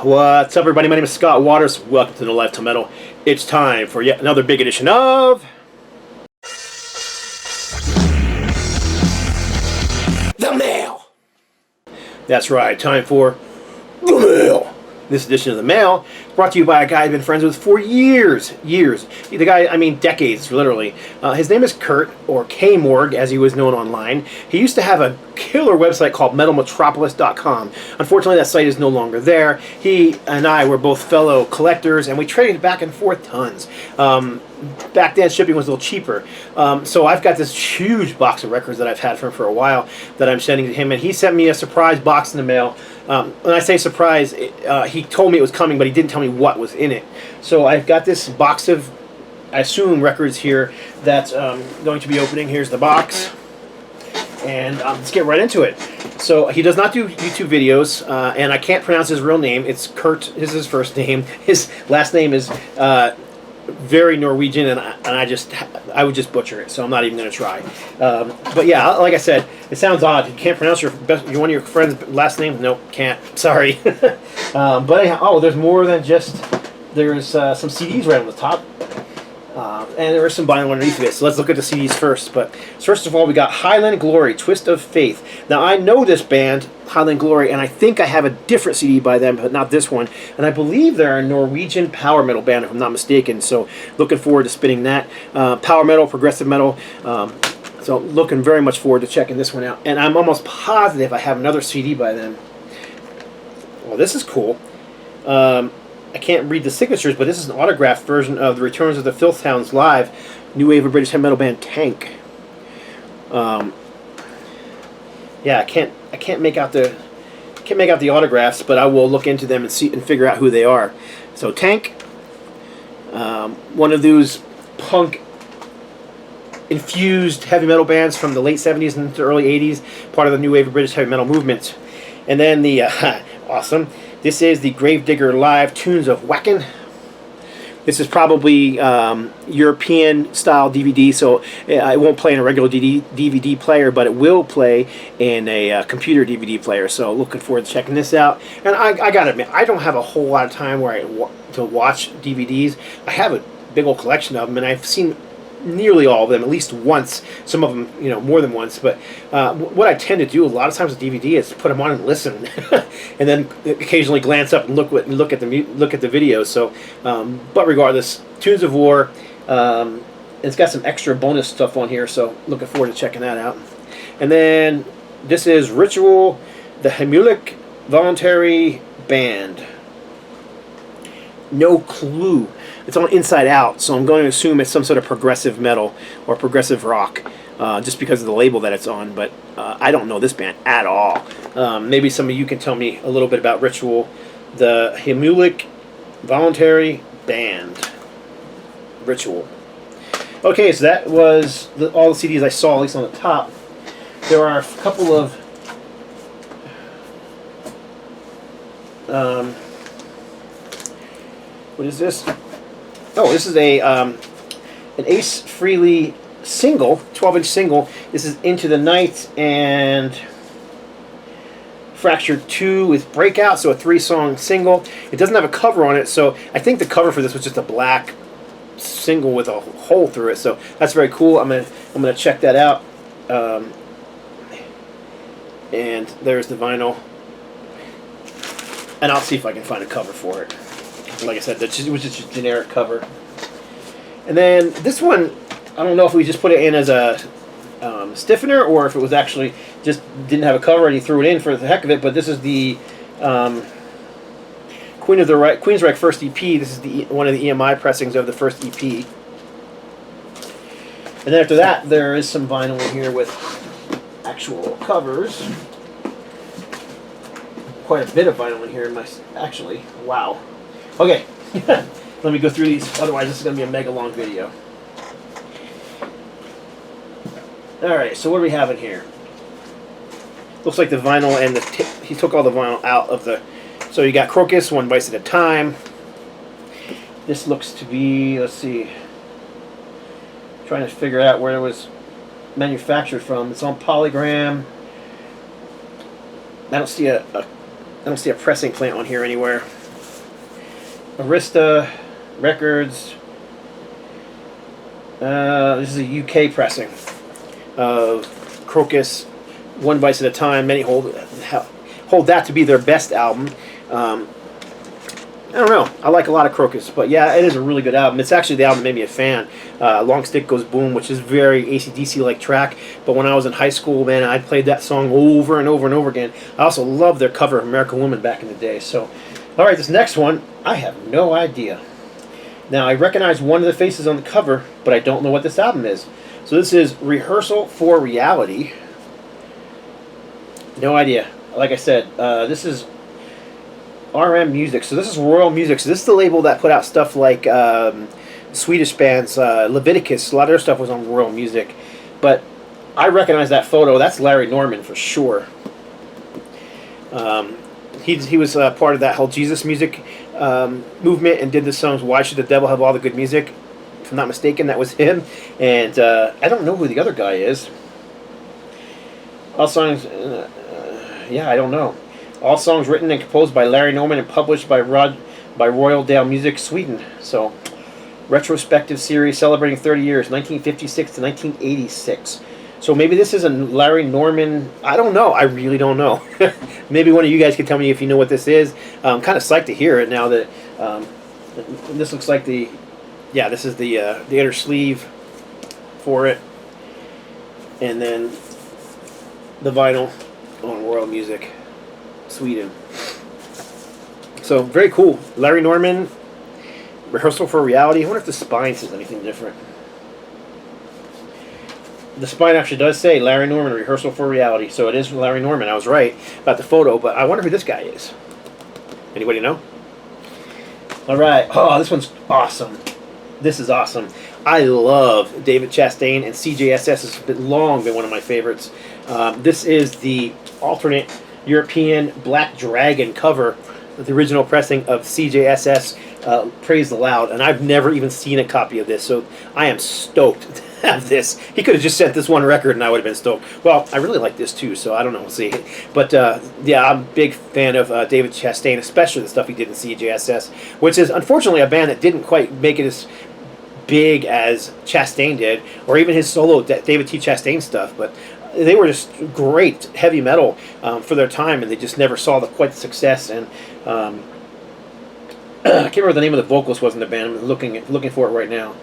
What's up, everybody? My name is Scott Waters. Welcome to No Life Till Metal. It's time for yet another big edition of The Mail. That's right, time for The Mail. This edition of The Mail is brought to you by a guy I've been friends with for years. The guy, I mean decades, literally. His name is Kurt, or K-Morg, as he was known online. He used to have a killer website called metalmetropolis.com. Unfortunately, that site is no longer there. He and I were both fellow collectors, and we traded back and forth tons. Back then, shipping was a little cheaper. So I've got this huge box of records that I've had from him for a while that I'm sending to him, and he sent me a surprise box in the mail. When I say surprise, he told me it was coming, but he didn't tell me what was in it. So I've got this box of, I assume, records here that's going to be opening. Here's the box. And let's get right into it. So he does not do YouTube videos, and I can't pronounce his real name. It's Kurt is his first name. His last name is very Norwegian, and I would just butcher it, so I'm not even going to try. But yeah, like I said, it sounds odd. You can't pronounce one of your friend's last name? Nope, can't. Sorry. But anyhow, there's more than just, there's some CDs right on the top. And there is some vinyl underneath of it, so let's look at the CDs first. But first of all, we got Highland Glory, Twist of Faith. Now, I know this band, Highland Glory, and I think I have a different CD by them, but not this one. And I believe they're a Norwegian power metal band, if I'm not mistaken, so looking forward to spinning that. Power metal, progressive metal, so looking very much forward to checking this one out. And I'm almost positive I have another CD by them. Well, this is cool. I can't read the signatures, but this is an autographed version of the Returns of the Filth Hounds Live, new wave of British heavy metal band Tank. Yeah, I can't make out the autographs, but I will look into them and see and figure out who they are. So Tank, one of those punk infused heavy metal bands from the late 70s and the early 80s, part of the new wave of British heavy metal movement. And then the awesome. This is the Gravedigger Live Tunes of Wacken. This is probably European style DVD, so it won't play in a regular DVD player, but it will play in a computer DVD player. So looking forward to checking this out. And I gotta admit, I don't have a whole lot of time to watch DVDs. I have a big old collection of them, and I've seen nearly all of them at least once. Some of them, more than once. But what I tend to do a lot of times with DVD is put them on and listen, and then occasionally glance up and look at the video. So, but regardless, Tunes of War. It's got some extra bonus stuff on here, so looking forward to checking that out. And then this is Ritual, the Hemulic Voluntary Band. No clue. It's on Inside Out, so I'm going to assume it's some sort of progressive metal or progressive rock, just because of the label that it's on. But I don't know this band at all. Maybe some of you can tell me a little bit about Ritual, the Hemulic Voluntary Band. Ritual. Okay, so that was all the CDs I saw, at least on the top. There are a couple of what is this? Oh, this is an Ace Frehley single, 12-inch single. This is Into the Night and Fractured 2 with Breakout, so a 3-song single. It doesn't have a cover on it, so I think the cover for this was just a black single with a hole through it. So that's very cool. I'm gonna check that out. And there's the vinyl, and I'll see if I can find a cover for it. Like I said, it was just a generic cover. And then this one, I don't know if we just put it in as a stiffener or if it was actually just didn't have a cover and he threw it in for the heck of it. But this is the Queensryche first EP. This is one of the EMI pressings of the first EP. And then after that, there is some vinyl in here with actual covers. Quite a bit of vinyl in here, actually. Wow. Okay, let me go through these, otherwise this is going to be a mega long video. Alright, so what do we have in here? Looks like the vinyl and he took all the vinyl out of the... So you got Crocus, One Vice at a Time. This looks to be, let's see, trying to figure out where it was manufactured from. It's on Polygram. I don't see a pressing plant on here anywhere. Arista Records. This is a UK pressing of Crocus, One Vice at a Time. Many hold that to be their best album. I don't know. I like a lot of Crocus, but yeah, it is a really good album. It's actually the album that made me a fan. Long Stick Goes Boom, which is very AC/DC-like track, but when I was in high school, man, I played that song over and over and over again. I also loved their cover of American Woman back in the day. So, all right, this next one, I have no idea. Now, I recognize one of the faces on the cover, but I don't know what this album is. So this is Rehearsal for Reality. No idea. Like I said, this is RM Music. So this is Royal Music. So this is the label that put out stuff like Swedish bands, Leviticus. A lot of their stuff was on Royal Music. But I recognize that photo. That's Larry Norman for sure. He was part of that whole Jesus music movement and did the songs Why Should the Devil Have All the Good Music? If I'm not mistaken, that was him. And I don't know who the other guy is. All songs, yeah, I don't know. All songs written and composed by Larry Norman and published by Royal Dale Music, Sweden. So, retrospective series celebrating 30 years, 1956 to 1986. So maybe this is a Larry Norman. I don't know. I really don't know. Maybe one of you guys can tell me if you know what this is. I'm kind of psyched to hear it now that this looks like the. Yeah, this is the inner sleeve for it, and then the vinyl on Royal Music, Sweden. So very cool. Larry Norman, Rehearsal for Reality. I wonder if the spine says anything different. The spine actually does say Larry Norman, Rehearsal for Reality. So it is Larry Norman. I was right about the photo, but I wonder who this guy is. Anybody know? All right. Oh, this one's awesome. This is awesome. I love David Chastain, and CJSS has long been one of my favorites. This is the alternate European Black Dragon cover, the original pressing of CJSS, Praise the Loud, and I've never even seen a copy of this, so I am stoked to have this. He could have just sent this one record and I would have been stoked. Well, I really like this too, so I don't know, we'll see. But yeah, I'm a big fan of David Chastain, especially the stuff he did in CJSS, which is unfortunately a band that didn't quite make it as big as Chastain did, or even his solo David T. Chastain stuff, but they were just great heavy metal for their time, and they just never saw quite the success. And I can't remember the name of the vocalist was in the band. I'm looking for it right now.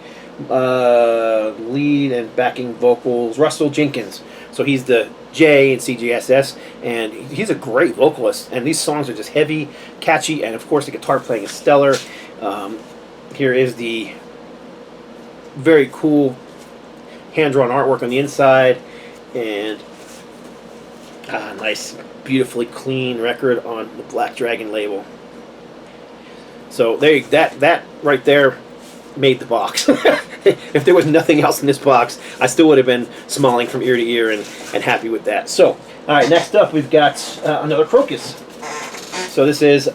Lead and backing vocals, Russell Jenkins. So he's the J in CGSS, and he's a great vocalist. And these songs are just heavy, catchy, and of course the guitar playing is stellar. Here is the very cool hand-drawn artwork on the inside, and nice, beautifully clean record on the Black Dragon label. So that right there made the box. If there was nothing else in this box, I still would have been smiling from ear to ear and happy with that. So, all right, next up we've got another Crocus. So this is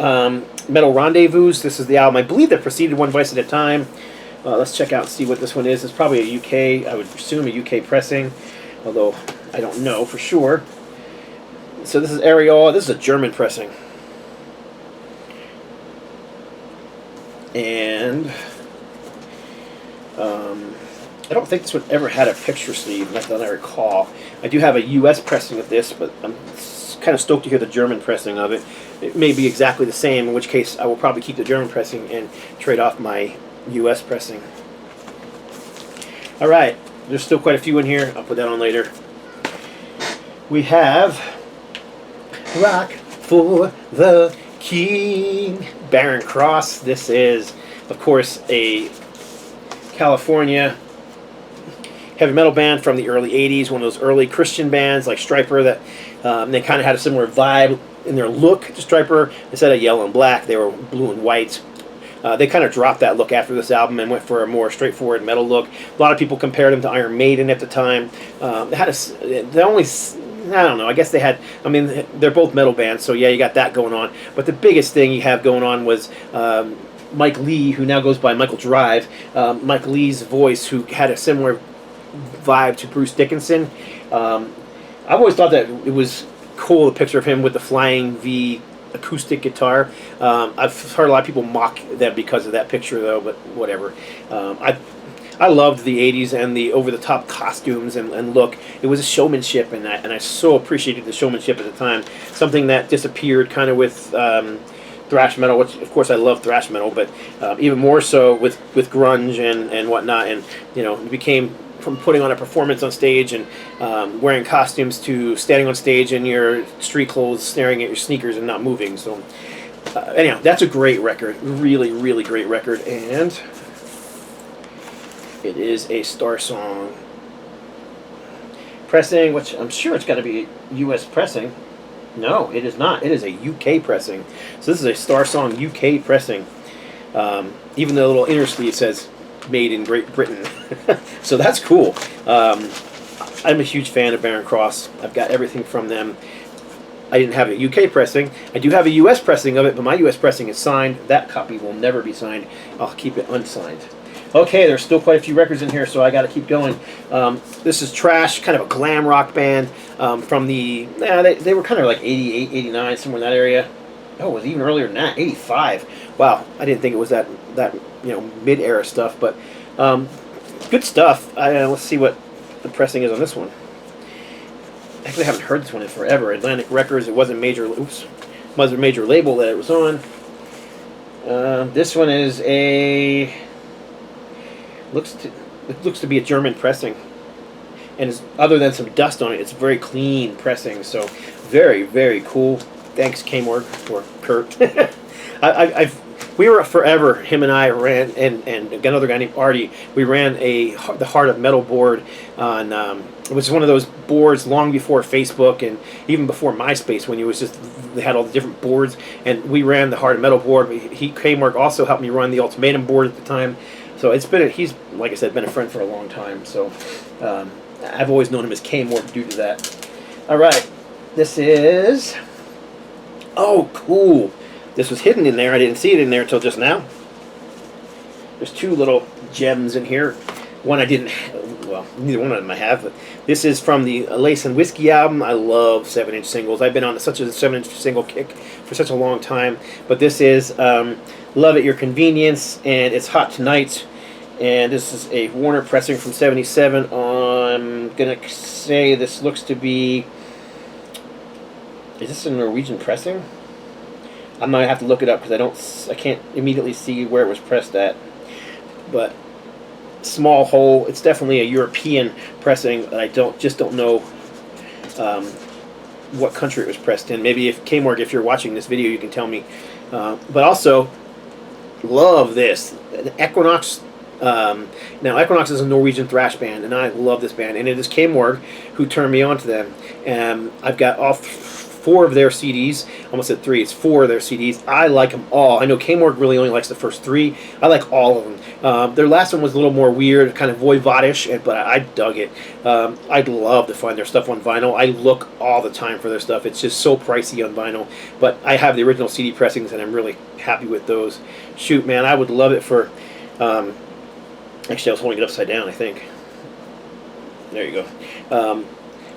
Metal Rendezvous. This is the album, I believe, that preceded One Vice at a Time. Let's check out and see what this one is. It's probably a UK, I would assume a UK pressing, although I don't know for sure. So this is Areola. This is a German pressing. And I don't think this one ever had a picture sleeve, not that I recall. I do have a US pressing of this, but I'm kind of stoked to hear the German pressing of it. It may be exactly the same, in which case I will probably keep the German pressing and trade off my US pressing. Alright, there's still quite a few in here. I'll put that on later. We have Rock for the King, Barren Cross. This is, of course, a California heavy metal band from the early 80s, one of those early Christian bands like Stryper that they kind of had a similar vibe in their look to Stryper. Instead of yellow and black, they were blue and white. They kind of dropped that look after this album and went for a more straightforward metal look. A lot of people compared them to Iron Maiden at the time. I don't know, I guess they had, I mean, they're both metal bands, so yeah, you got that going on. But the biggest thing you have going on was Mike Lee, who now goes by Michael Drive. Mike Lee's voice, who had a similar vibe to Bruce Dickinson. I've always thought that it was cool, the picture of him with the flying V acoustic guitar. I've heard a lot of people mock them because of that picture, though, but whatever. I loved the 80s and the over-the-top costumes and look. It was a showmanship, and I so appreciated the showmanship at the time. Something that disappeared kind of with thrash metal, which of course I love thrash metal, but even more so with grunge and whatnot. And it became, from putting on a performance on stage and wearing costumes to standing on stage in your street clothes, staring at your sneakers and not moving. So anyhow, that's a great record, really, really great record, and it is a Star Song pressing, which I'm sure it's got to be U.S. pressing. No, it is not. It is a UK pressing. So this is a Star Song UK pressing. Even the little inner sleeve says "Made in Great Britain," so that's cool. I'm a huge fan of Barren Cross. I've got everything from them. I didn't have a UK pressing. I do have a US pressing of it, but my US pressing is signed. That copy will never be signed. I'll keep it unsigned. Okay, there's still quite a few records in here, so I got to keep going. This is Trash, kind of a glam rock band from the... they were kind of like 88, 89, somewhere in that area. Oh, it was even earlier than that, 85. Wow, I didn't think it was that mid-era stuff, but good stuff. Let's see what the pressing is on this one. Actually, I haven't heard this one in forever. Atlantic Records, it wasn't major... Oops. Wasn't a major label that it was on. This one is a... It looks to be a German pressing, and other than some dust on it, it's very clean pressing. So very, very cool. Thanks, K-Morg, or Kurt. We were forever. Him and I ran, and another guy named Artie. We ran the Heart of Metal board on. It was one of those boards long before Facebook and even before MySpace, when they had all the different boards, and we ran the Heart of Metal board. K-Morg also helped me run the Ultimatum board at the time. So he's, like I said, been a friend for a long time. So I've always known him as K-Morg due to that. All right, this is... Oh, cool. This was hidden in there. I didn't see it in there until just now. There's two little gems in here. One I didn't... Well, neither one of them I have. But this is from the Lace and Whiskey album. I love 7-inch singles. I've been on such a 7-inch single kick for such a long time. But this is Love at Your Convenience, and it's Hot Tonight. And this is a Warner pressing from 77 on... I'm going to say this looks to be... Is this a Norwegian pressing? I might have to look it up because I can't immediately see where it was pressed at. But small hole. It's definitely a European pressing, but I just don't know what country it was pressed in. Maybe if K-Morg, if you're watching this video, you can tell me. But also, love this. Equinox. Now, Equinox is a Norwegian thrash band, and I love this band. And it is K-Morg who turned me on to them. I've got all four of their CDs. I almost said three. It's four of their CDs. I like them all. I know K-Morg really only likes the first three. I like all of them. Their last one was a little more weird, kind of voivodish, but I dug it. I'd love to find their stuff on vinyl. I look all the time for their stuff. It's just so pricey on vinyl. But I have the original CD pressings, and I'm really happy with those. Shoot, man, I would love it for... actually, I was holding it upside down, I think. There you go.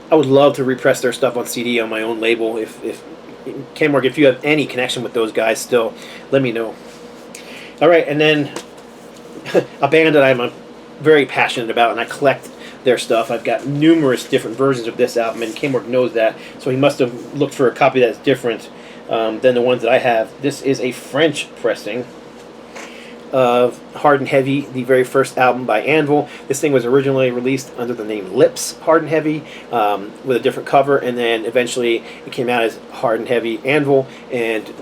I would love to repress their stuff on CD on my own label. If K-Morg, if you have any connection with those guys still, let me know. All right, and then a band that I'm very passionate about, and I collect their stuff. I've got numerous different versions of this album, and K-Morg knows that, so he must have looked for a copy that's different than the ones that I have. This is a French pressing of Hard and Heavy, the very first album by Anvil. This thing was originally released under the name Lips Hard and Heavy, with a different cover, and then eventually it came out as Hard and Heavy Anvil, and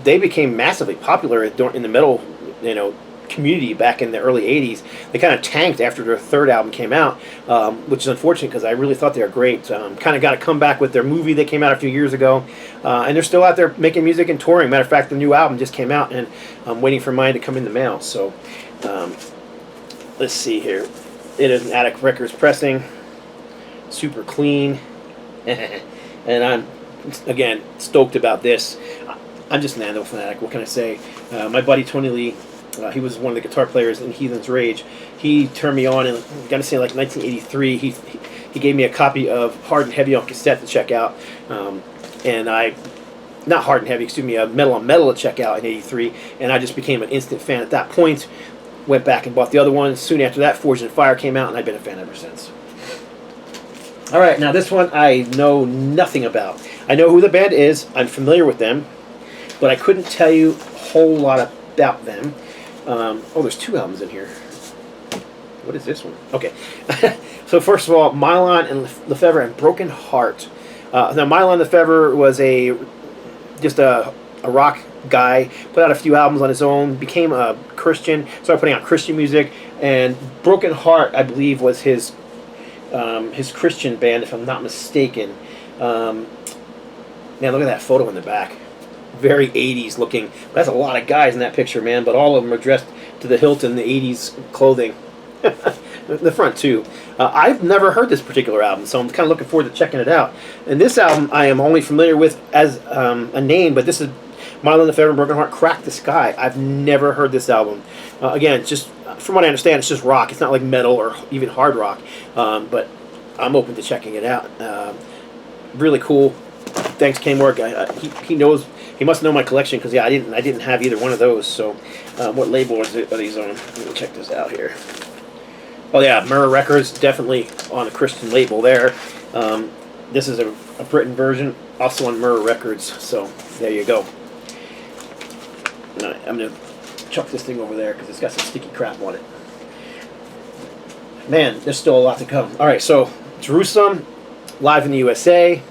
they became massively popular in the metal, community back in the early 80s. They kind of tanked after their third album came out, which is unfortunate because I really thought they were great. Kind of got a comeback with their movie that came out a few years ago, and they're still out there making music and touring. Matter of fact, the new album just came out, and I'm waiting for mine to come in the mail. So let's see here. It is an Attic Records pressing, super clean, and I'm again stoked about this. I'm just an Anvil fanatic. What can I say? My buddy Tony Lee, he was one of the guitar players in Heathen's Rage. He turned me on, and I gotta say, like 1983, he gave me a copy of Hard and Heavy on cassette to check out, and I not Hard and Heavy, excuse me, Metal on Metal to check out in '83, and I just became an instant fan at that point. Went back and bought the other one. Soon after that, Forged in Fire came out, and I've been a fan ever since. All right, now this one I know nothing about. I know who the band is. I'm familiar with them, but I couldn't tell you a whole lot about them. Oh, there's 2 albums in here. What is this one? Okay. So first of all, Mylon and Lefebvre and Broken Heart. Now, Mylon Lefebvre was just a rock guy, put out a few albums on his own, became a Christian, started putting out Christian music, and Broken Heart, I believe, was his Christian band, if I'm not mistaken. Now look at that photo in the back. Very 80s looking. That's a lot of guys in that picture, man, but all of them are dressed to the hilt in the 80s clothing. The front, too. I've never heard this particular album, so I'm kind of looking forward to checking it out. And this album I am only familiar with as a name, but this is Mylon Lefebvre and Broken Heart, Crack the Sky. I've never heard this album. Again, just from what I understand, it's just rock. It's not like metal or even hard rock, but I'm open to checking it out. Really cool. Thanks, K-Morg. He knows. He must know my collection because I didn't have either one of those. So, what label are these on? Let me check this out here. Oh yeah, Mirror Records, definitely on a Christian label there. This is a Britain version, also on Mirror Records. So there you go. I'm gonna chuck this thing over there because it's got some sticky crap on it. Man, there's still a lot to come. All right, so Jerusalem, live in the USA.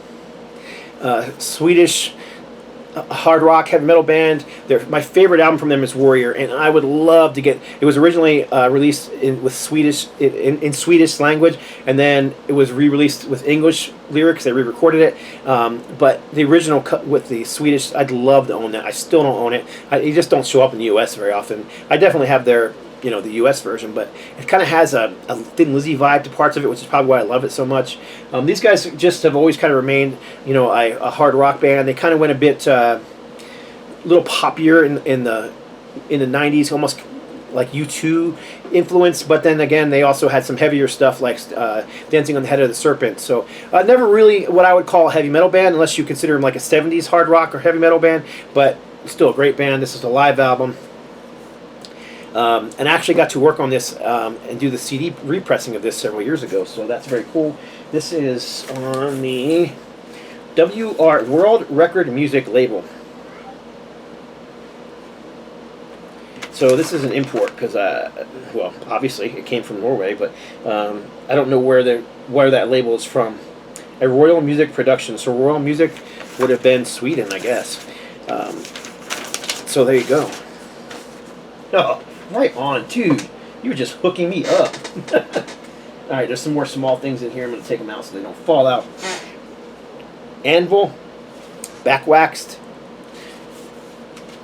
Swedish hard rock heavy metal band. My favorite album from them is Warrior, and I would love to get. It was originally released in Swedish language, and then it was re-released with English lyrics. They re-recorded it, but the original cut with the Swedish, I'd love to own that. I still don't own it. It just don't show up in the U.S. very often. I definitely have their, the U.S. version, but it kind of has a Thin Lizzy vibe to parts of it, which is probably why I love it so much. These guys just have always kind of remained, a hard rock band. They kind of went a bit, little poppier in the '90s, almost like U2 influence. But then again, they also had some heavier stuff like Dancing on the Head of the Serpent. So never really what I would call a heavy metal band, unless you consider them like a '70s hard rock or heavy metal band. But still a great band. This is a live album. And I actually got to work on this and do the CD repressing of this several years ago, so that's very cool. This is on the WR World Record Music label. So this is an import because, well, obviously it came from Norway, but I don't know where that label is from. A Royal Music Production. So Royal Music would have been Sweden, I guess. So there you go. Oh. Right on, dude. You were just hooking me up. Alright, there's some more small things in here. I'm going to take them out so they don't fall out. Anvil, back waxed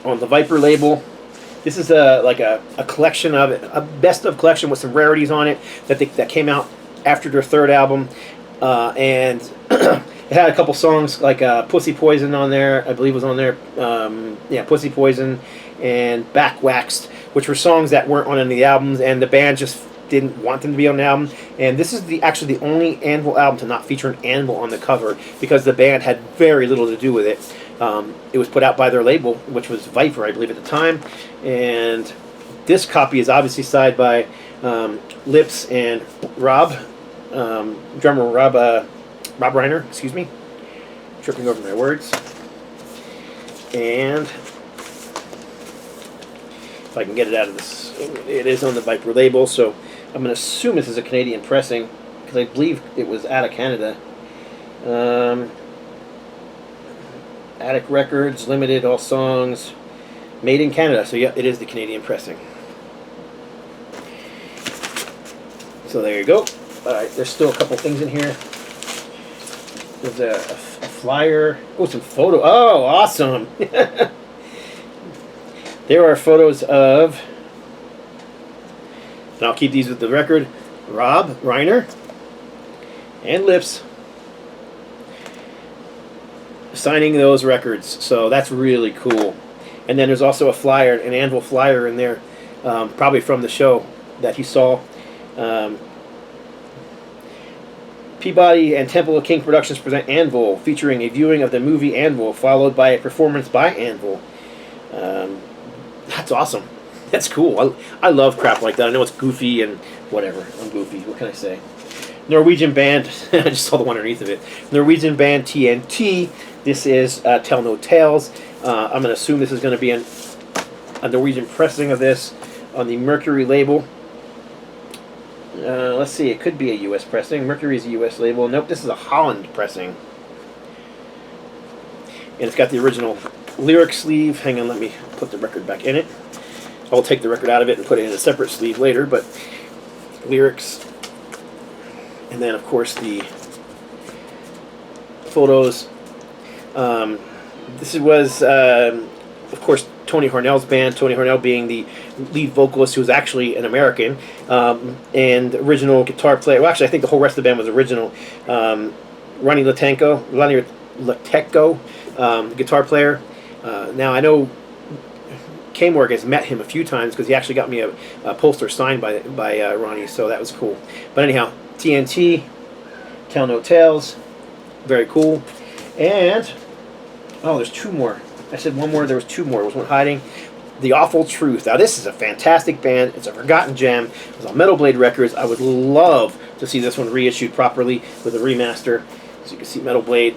on the Viper label. This is like a collection of it, a best of collection with some rarities on it that came out after their third album. And it had a couple songs like Pussy Poison on there, I believe was on there. Yeah, Pussy Poison and Back Waxed, which were songs that weren't on any of the albums, and the band just didn't want them to be on the album. And this is actually the only Anvil album to not feature an anvil on the cover because the band had very little to do with it. It was put out by their label, which was Viper, I believe, at the time. And this copy is obviously signed by Lips and Rob, drummer Rob Reiner, excuse me. Tripping over my words. And if I can get it out of this, it is on the Viper label, so I'm going to assume this is a Canadian pressing, because I believe it was out of Canada. Attic Records, limited, all songs, made in Canada, so yeah, it is the Canadian pressing. So there you go. Alright, there's still a couple things in here. There's a flyer. Oh, some photo. Oh, awesome! There are photos of, and I'll keep these with the record, Rob Reiner and Lips signing those records. So that's really cool. And then there's also a flyer, an Anvil flyer in there, probably from the show that he saw. Peabody and Temple of King Productions present Anvil, featuring a viewing of the movie Anvil, followed by a performance by Anvil. That's awesome. That's cool. I love crap like that. I know it's goofy and whatever. I'm goofy. What can I say? Norwegian band. I just saw the one underneath of it. Norwegian band TNT. This is Tell No Tales. I'm going to assume this is going to be a Norwegian pressing of this on the Mercury label. Let's see, it could be a U.S. pressing. Mercury's a U.S. label. Nope, this is a Holland pressing. And it's got the original lyric sleeve. Hang on, let me put the record back in it. I'll take the record out of it and put it in a separate sleeve later, but lyrics. And then, of course, the photos. This was, of course, Tony Harnell's band. Tony Harnell being the lead vocalist, who was actually an American, and original guitar player. Well, actually, I think the whole rest of the band was original. Ronnie Lateko, guitar player. Now, I know K-Morg has met him a few times because he actually got me a poster signed by Ronnie, so that was cool. But anyhow, TNT, Tell No Tales, very cool. And, oh, there's two more. I said one more, there was two more. There was one hiding. The Awful Truth. Now, this is a fantastic band. It's a forgotten gem. It's on Metal Blade Records. I would love to see this one reissued properly with a remaster. So you can see Metal Blade.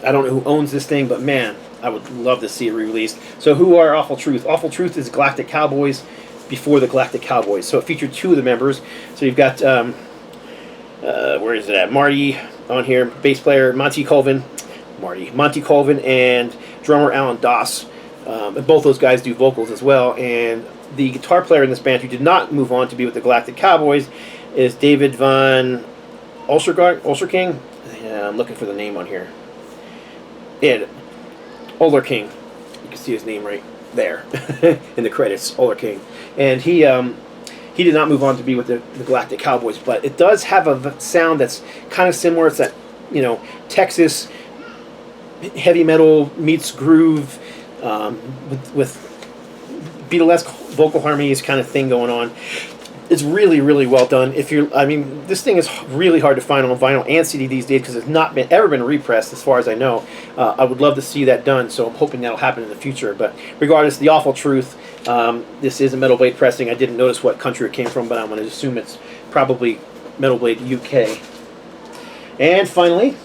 I don't know who owns this thing, but man, I would love to see it re-released. So who are Awful Truth? Awful Truth is Galactic Cowboys before the Galactic Cowboys. So it featured two of the members. So you've got, where is it at? Marty on here, bass player Monty Colvin, and drummer Alan Doss. And both those guys do vocals as well. And the guitar player in this band, who did not move on to be with the Galactic Cowboys, is David Van Olserking. Yeah, I'm looking for the name on here. Yeah, Ollerking. You can see his name right there in the credits, Ollerking. And he did not move on to be with the Galactic Cowboys, but it does have a sound that's kind of similar. It's that, Texas heavy metal meets groove with Beatlesque vocal harmonies kind of thing going on. It's really, really well done. This thing is really hard to find on vinyl and CD these days because it's not ever been repressed, as far as I know. I would love to see that done, so I'm hoping that'll happen in the future. But regardless, The Awful Truth. This is a Metal Blade pressing. I didn't notice what country it came from, but I'm going to assume it's probably Metal Blade UK. And finally,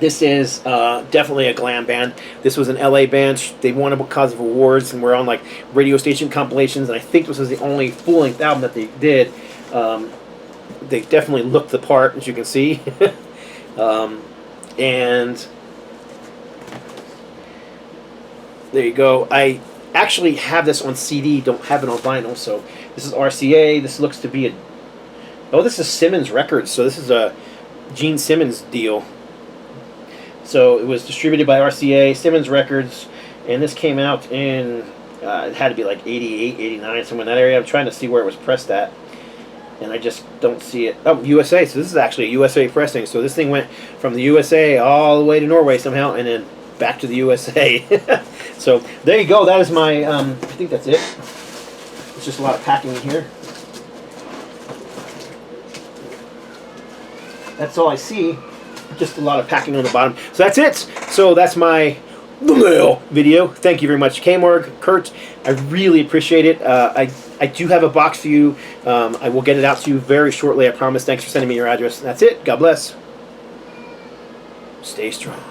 this is definitely a glam band. This was an LA band. They won because of awards and were on like radio station compilations. And I think this was the only full-length album that they did. They definitely looked the part, as you can see. And there you go. I actually have this on CD. Don't have it on vinyl. So this is RCA. This looks to be this is Simmons Records. So this is a Gene Simmons deal. So it was distributed by RCA, Simmons Records, and this came out in, it had to be like 88, 89, somewhere in that area. I'm trying to see where it was pressed at, and I just don't see it. Oh, USA, so this is actually a USA pressing. So this thing went from the USA all the way to Norway somehow, and then back to the USA. So there you go. That is my, I think that's it. It's just a lot of packing in here. That's all I see. Just a lot of packing on the bottom. So that's it. So that's my The Mail video. Thank you very much, K-Morg, Kurt. I really appreciate it. I do have a box for you. I will get it out to you very shortly, I promise. Thanks for sending me your address. That's it. God bless. Stay strong.